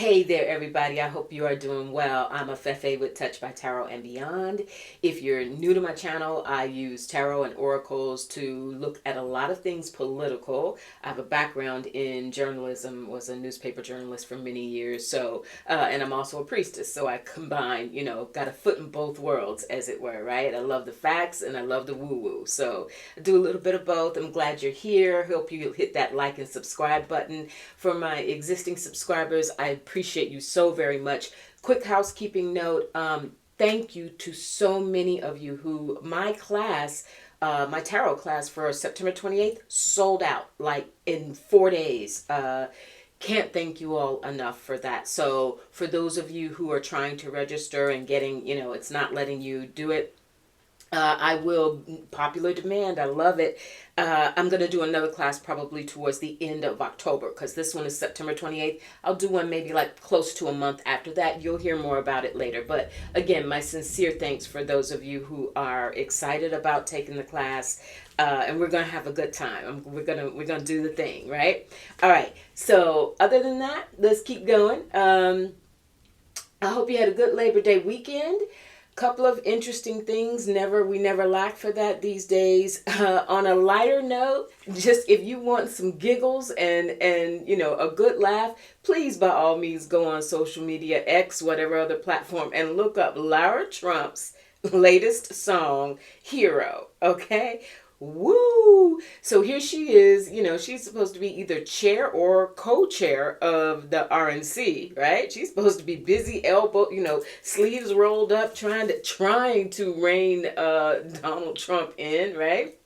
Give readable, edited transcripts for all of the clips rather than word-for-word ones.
Hey there, everybody. I hope you are doing well. I'm Afefe with Touch by Tarot and Beyond. If you're new to my channel, I use tarot and oracles to look at a lot of things political. I have a background in journalism, was a newspaper journalist for many years. And I'm also a priestess. So I combine, got a foot in both worlds, as it were, right? I love the facts and I love the woo-woo. So I do a little bit of both. I'm glad you're here. Hope you hit that like and subscribe button. For my existing subscribers, I appreciate you so very much. Quick housekeeping note. Thank you to so many of you who my tarot class for September 28th sold out like in 4 days. Can't thank you all enough for that. So for those of you who are trying to register and getting, it's not letting you do it, I will, popular demand, I love it. I'm going to do another class probably towards the end of October because this one is September 28th. I'll do one maybe like close to a month after that. You'll hear more about it later. But again, my sincere thanks for those of you who are excited about taking the class. And we're going to have a good time. We're going to do the thing, right? All right. So other than that, let's keep going. I hope you had a good Labor Day weekend. Couple of interesting things. We never lack for that these days. On a lighter note, just if you want some giggles and a good laugh, please by all means go on social media, X, whatever other platform, and look up Lara Trump's latest song, Hero. Okay. Woo! So here she is, she's supposed to be either chair or co-chair of the RNC, right? She's supposed to be busy, elbow, sleeves rolled up, trying to rein Donald Trump in, right?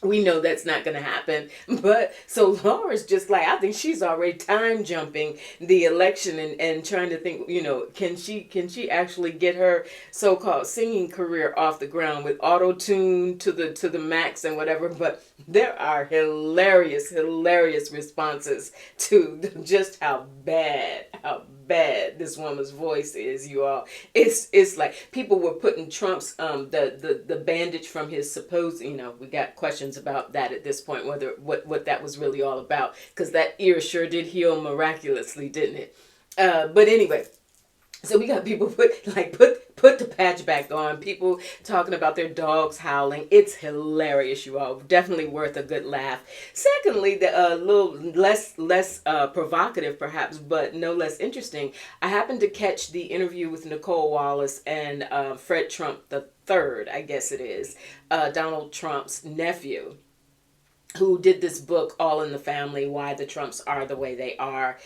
We know that's not going to happen. But so Laura's just like, I think she's already time jumping the election and trying to think, can she actually get her so-called singing career off the ground with auto-tune to the max and whatever. But there are hilarious responses to just how bad this woman's voice is, you all. It's like people were putting Trump's the bandage from his supposed, we got questions about that at this point, whether what that was really all about, because that ear sure did heal miraculously, didn't it? But anyway, so we got people put the patch back on, people talking about their dogs howling. It's hilarious, you all. Definitely worth a good laugh. Secondly, the little less provocative perhaps, but no less interesting. I happened to catch the interview with Nicole Wallace and Fred Trump the third, I guess it is, Donald Trump's nephew, who did this book, All in the Family, Why the Trumps Are the Way They Are.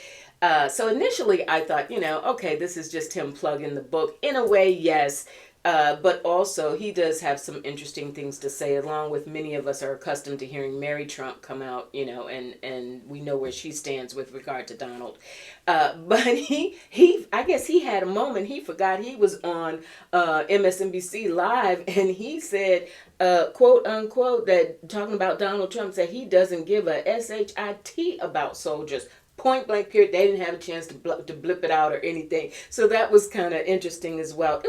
So initially I thought, okay, this is just him plugging the book. In a way, yes. But also he does have some interesting things to say, along with many of us are accustomed to hearing Mary Trump come out, and we know where she stands with regard to Donald. But I guess he had a moment. He forgot he was on MSNBC Live, and he said, quote unquote, that talking about Donald Trump, said he doesn't give a shit about soldiers. Point blank period. They didn't have a chance to blip it out or anything. So that was kind of interesting as well. It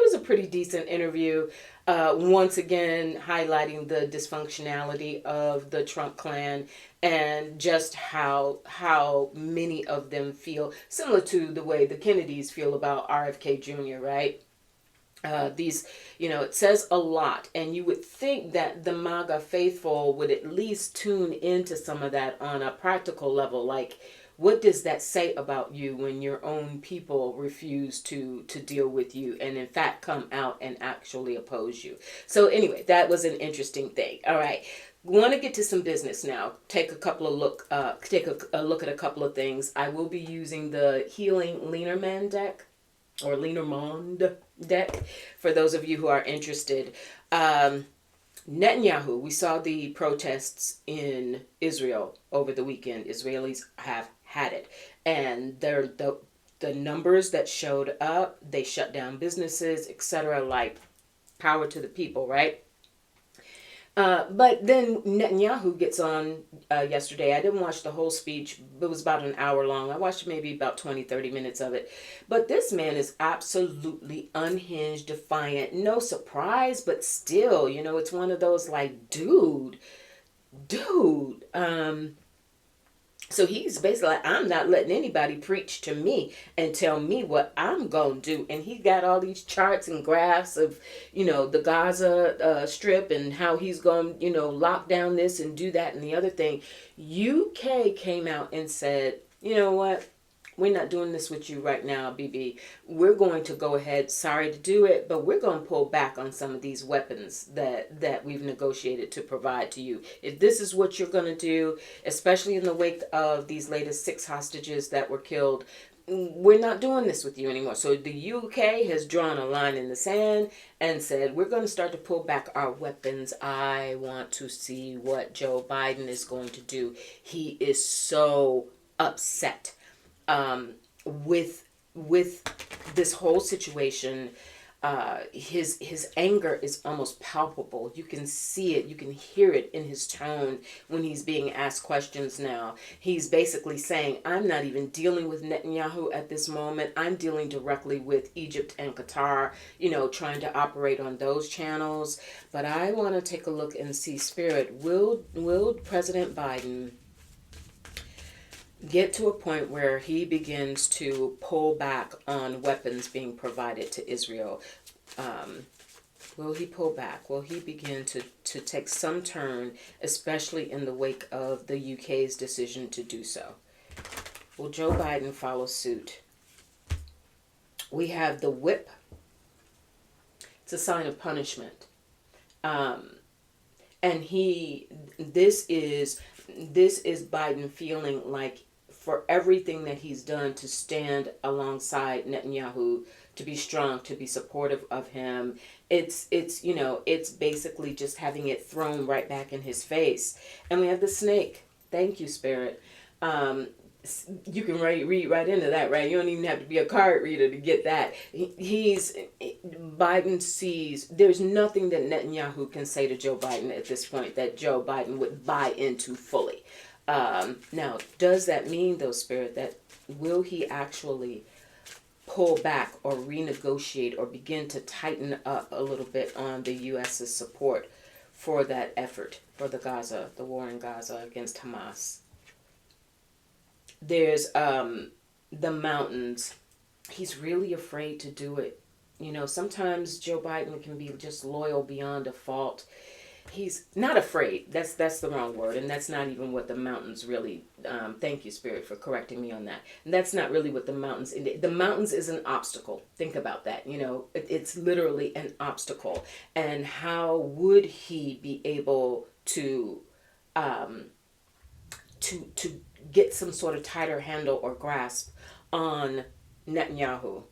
was a pretty decent interview. Once again, highlighting the dysfunctionality of the Trump clan and just how many of them feel similar to the way the Kennedys feel about RFK Jr., right? It says a lot, and you would think that the MAGA faithful would at least tune into some of that on a practical level. Like, what does that say about you when your own people refuse to deal with you and in fact come out and actually oppose you? So anyway, that was an interesting thing. All right. Want to get to some business now. Take a look at a couple of things. I will be using the Healing Lenormand deck, or Lenormand deck, for those of you who are interested. Netanyahu, we saw the protests in Israel over the weekend. Israelis have had it. And the numbers that showed up, they shut down businesses, etc. Like, power to the people, right? But then Netanyahu gets on yesterday. I didn't watch the whole speech. It was about an hour long. I watched maybe about 20-30 minutes of it. But this man is absolutely unhinged, defiant. No surprise, but still, it's one of those like, dude. So he's basically like, I'm not letting anybody preach to me and tell me what I'm going to do. And he got all these charts and graphs of, the Gaza Strip and how he's going to, lock down this and do that and the other thing. UK came out and said, you know what? We're not doing this with you right now, Bibi. We're going to go ahead. Sorry to do it, but we're going to pull back on some of these weapons that we've negotiated to provide to you. If this is what you're going to do, especially in the wake of these latest 6 hostages that were killed, we're not doing this with you anymore. So the UK has drawn a line in the sand and said, we're going to start to pull back our weapons. I want to see what Joe Biden is going to do. He is so upset with this whole situation. His anger is almost palpable. You can see it, you can hear it in his tone when he's being asked questions now. He's basically saying, I'm not even dealing with Netanyahu at this moment. I'm dealing directly with Egypt and Qatar, trying to operate on those channels. But I want to take a look and see, Spirit, will President Biden get to a point where he begins to pull back on weapons being provided to Israel? Will he pull back? Will he begin to take some turn, especially in the wake of the UK's decision to do so? Will Joe Biden follow suit? We have the whip. It's a sign of punishment. And this is Biden feeling like, for everything that he's done to stand alongside Netanyahu, to be strong, to be supportive of him, it's basically just having it thrown right back in his face. And we have the snake. Thank you, Spirit. You can read right into that, right? You don't even have to be a card reader to get that. Biden sees, there's nothing that Netanyahu can say to Joe Biden at this point that Joe Biden would buy into fully. Now, does that mean, though, Spirit, that will he actually pull back or renegotiate or begin to tighten up a little bit on the U.S.'s support for that effort, for the war in Gaza against Hamas? There's the mountains. He's really afraid to do it. Sometimes Joe Biden can be just loyal beyond a fault. He's not afraid. That's the wrong word, and that's not even what the mountains really. Thank you, Spirit, for correcting me on that. And that's not really what the mountains. The mountains is an obstacle. Think about that. It's literally an obstacle. And how would he be able to get some sort of tighter handle or grasp on Netanyahu?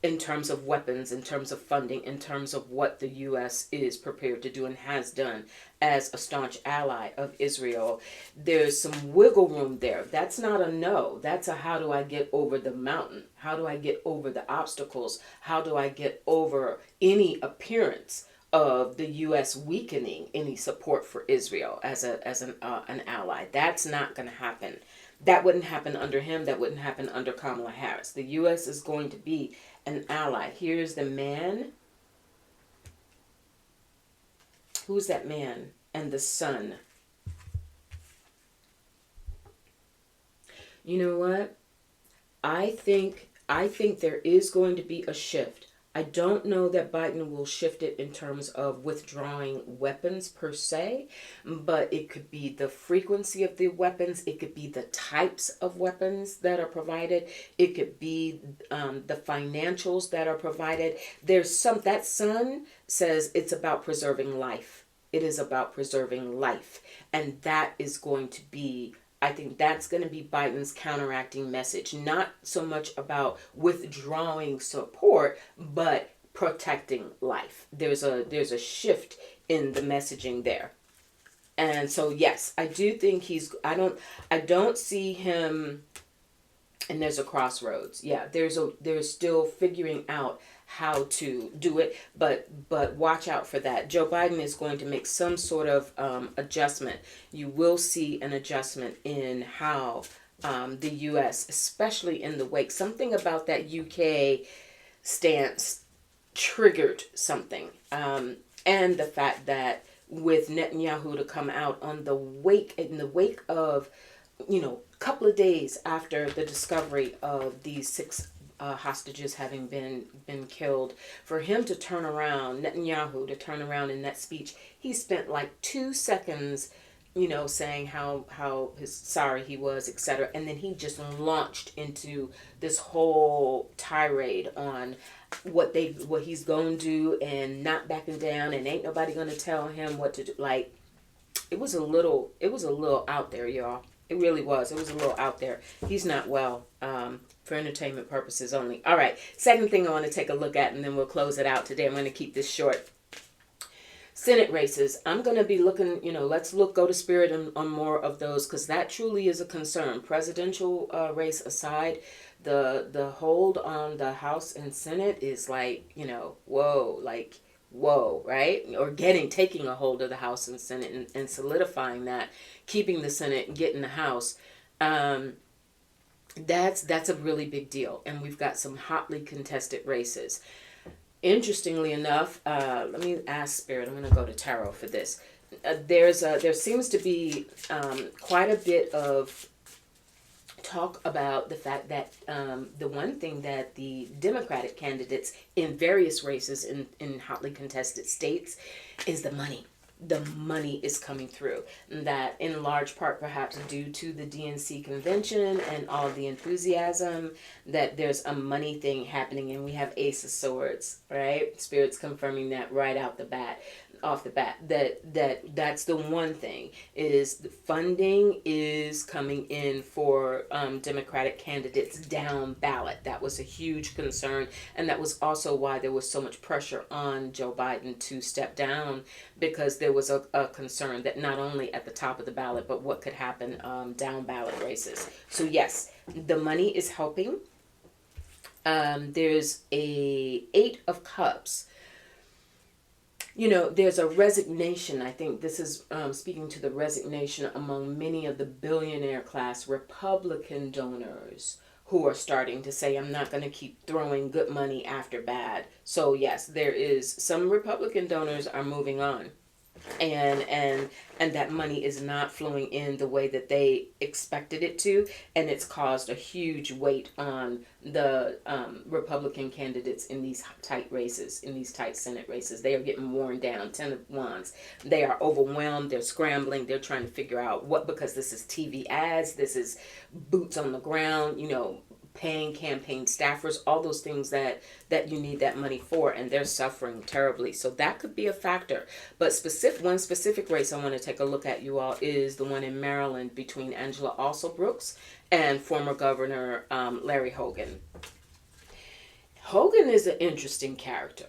In terms of weapons, in terms of funding, in terms of what the U.S. is prepared to do and has done as a staunch ally of Israel. There's some wiggle room there. That's not a no. That's a how do I get over the mountain? How do I get over the obstacles? How do I get over any appearance of the U.S. weakening any support for Israel as an ally? That's not going to happen. That wouldn't happen under him. That wouldn't happen under Kamala Harris. The U.S. is going to be an ally. Here's the man. Who's that man? And the son. You know what? I think there is going to be a shift. I don't know that Biden will shift it in terms of withdrawing weapons per se, but it could be the frequency of the weapons. It could be the types of weapons that are provided. It could be the financials that are provided. That son says it's about preserving life. It is about preserving life. And that is going to be, I think that's going to be Biden's counteracting message. Not so much about withdrawing support, but protecting life. There's a shift in the messaging there. And so, yes, I do think I don't see him, and there's a crossroads. Yeah, there's still figuring out how to do it, but watch out for that. Joe Biden is going to make some sort of adjustment. You will see an adjustment in how the U.S., especially in the wake, something about that UK stance triggered something, and the fact that with Netanyahu to come out in the wake of, a couple of days after the discovery of these six hostages having been killed, for him to turn around, Netanyahu to turn around in that speech. He spent like 2 seconds, saying how sorry he was, etc. And then he just launched into this whole tirade on what he's going to do, and not backing down, and ain't nobody going to tell him what to do. Like, it was a little out there, y'all. It really was. It was a little out there. He's not well, for entertainment purposes only. All right. Second thing I want to take a look at, and then we'll close it out today. I'm going to keep this short. Senate races. I'm going to be looking, let's go to spirit on more of those, because that truly is a concern. Presidential race aside, the hold on the House and Senate is like, whoa, right? Or taking a hold of the House and Senate, and solidifying that, keeping the Senate and getting the House. That's a really big deal. And we've got some hotly contested races. Interestingly enough, let me ask Spirit. I'm going to go to Tarot for this. There seems to be quite a bit of talk about the fact that the one thing that the Democratic candidates in various races in hotly contested states is the money. The money is coming through. That in large part perhaps due to the DNC convention and all the enthusiasm, that there's a money thing happening, and we have Ace of Swords, right? Spirit's confirming that right off the bat, that's the one thing, is the funding is coming in for Democratic candidates down ballot. That was a huge concern, and that was also why there was so much pressure on Joe Biden to step down, because there was a concern that not only at the top of the ballot, but what could happen down ballot races. So yes, the money is helping. There's a 8 of Cups. There's a resignation. I think this is speaking to the resignation among many of the billionaire class Republican donors, who are starting to say, I'm not going to keep throwing good money after bad. So yes, there is some Republican donors are moving on. And that money is not flowing in the way that they expected it to, and it's caused a huge weight on the Republican candidates in these tight races, in these tight Senate races. They are getting worn down. 10 of Wands. They are overwhelmed. They're scrambling. They're trying to figure out because this is TV ads, this is boots on the ground, paying campaign staffers, all those things that you need that money for, and they're suffering terribly. So that could be a factor. But one specific race I want to take a look at, you all, is the one in Maryland between Angela Alsobrooks and former Governor Larry Hogan. Hogan is an interesting character.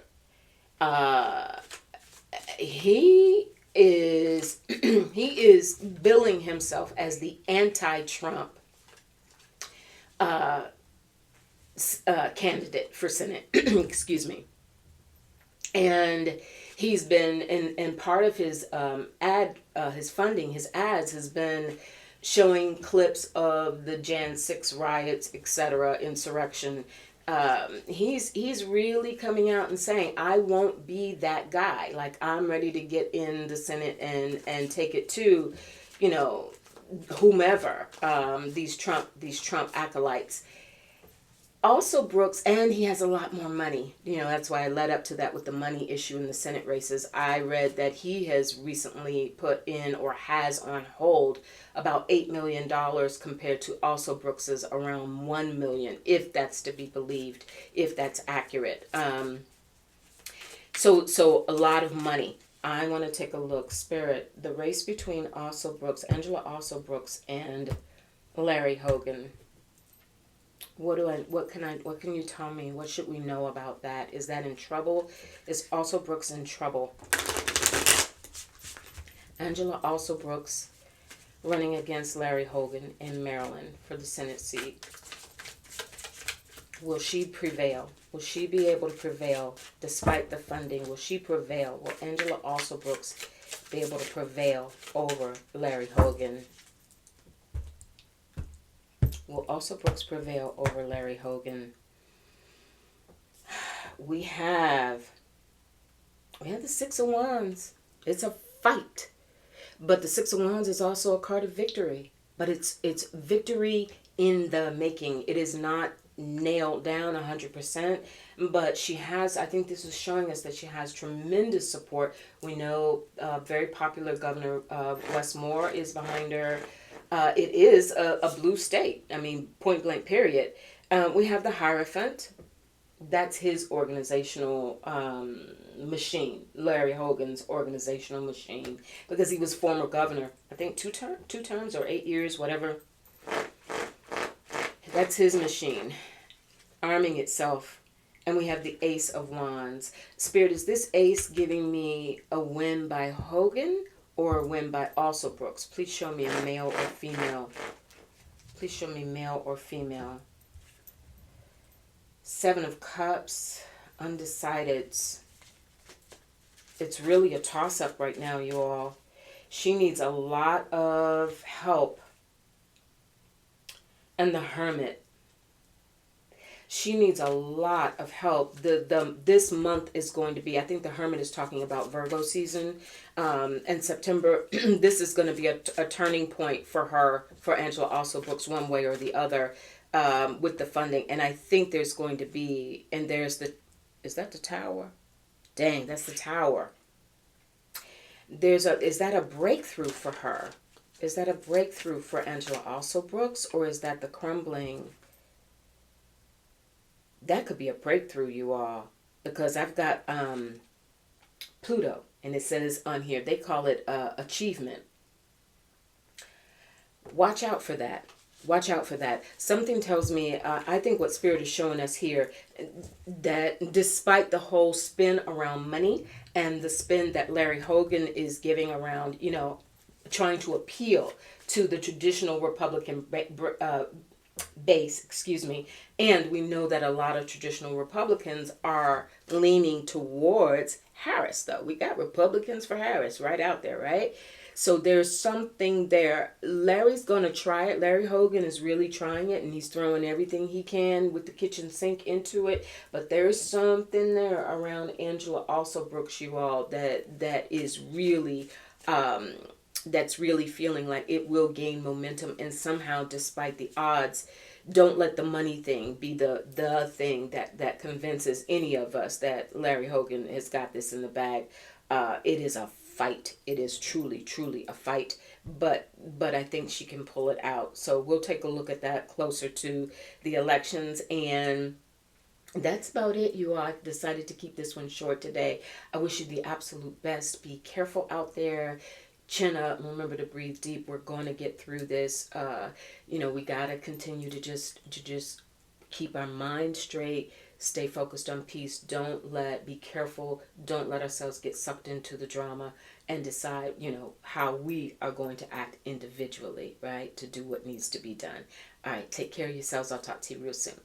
He is billing himself as the anti-Trump candidate for Senate. Excuse me. And he's been, and part of his his funding, his ads, has been showing clips of the Jan 6 riots, etc., insurrection. He's really coming out and saying, I won't be that guy. Like, I'm ready to get in the Senate and take it to, whomever, these Trump acolytes. Also Brooks, and he has a lot more money. That's why I led up to that with the money issue in the Senate races. I read that he has recently put in, or has on hold, about $8 million compared to Alsobrooks's around $1 million, if that's to be believed, if that's accurate. So a lot of money. I want to take a look. Spirit, the race between Angela Alsobrooks and Larry Hogan. What can you tell me? What should we know about that? Is that in trouble? Is Alsobrooks in trouble? Angela Alsobrooks running against Larry Hogan in Maryland for the Senate seat. Will she prevail? Will she be able to prevail despite the funding? Will she prevail? Will Angela Alsobrooks be able to prevail over Larry Hogan? Will Alsobrooks prevail over Larry Hogan? We have the 6 of Wands. It's a fight. But the Six of Wands is also a card of victory. But it's victory in the making. It is not nailed down 100%, but she has, I think this is showing us that she has tremendous support. We know very popular Governor Westmore is behind her. It is a blue state. I mean, point blank period. We have the Hierophant. That's his organizational machine, Larry Hogan's organizational machine, because he was former governor. I think two terms or 8 years, whatever. That's his machine, arming itself. And we have the Ace of Wands. Spirit, is this ace giving me a win by Hogan or a win by Alsobrooks? Please show me a male or female. Please show me male or female. Seven of Cups, undecided. It's really a toss-up right now, you all. She needs a lot of help. And the Hermit. She needs a lot of help. This month is going to be, I think the Hermit is talking about Virgo season. And September, this is going to be a turning point for her, for Angela Alsobrooks, one way or the other, with the funding. And I think there's going to be, and there's the, is that the Tower? Dang, that's the Tower. Is that a breakthrough for her? Is that a breakthrough for Angela Alsobrooks, or is that the crumbling? That could be a breakthrough, you all, because I've got Pluto, and it says on here, they call it achievement. Watch out for that. Watch out for that. Something tells me, I think what Spirit is showing us here, that despite the whole spin around money and the spin that Larry Hogan is giving around, you know, trying to appeal to the traditional Republican base, excuse me, and we know that a lot of traditional Republicans are leaning towards Harris, though. We got Republicans for Harris right out there, right? So there's something there. Larry's going to try it. Larry Hogan is really trying it, and he's throwing everything he can with the kitchen sink into it. But there's something there around Angela Alsobrooks, you all, that is really, that's really feeling like it will gain momentum. And somehow, despite the odds, don't let the money thing be the thing that convinces any of us that Larry Hogan has got this in the bag. It is a fight. It is truly, truly a fight. But I think she can pull it out. So we'll take a look at that closer to the elections. And that's about it, you all. I decided to keep this one short today. I wish you the absolute best. Be careful out there. Chin up. Remember to breathe deep. We're going to get through this. You know, we got to continue to just keep our mind straight. Stay focused on peace. Be careful. Don't let ourselves get sucked into the drama and decide, you know, how we are going to act individually, right? To do what needs to be done. All right. Take care of yourselves. I'll talk to you real soon.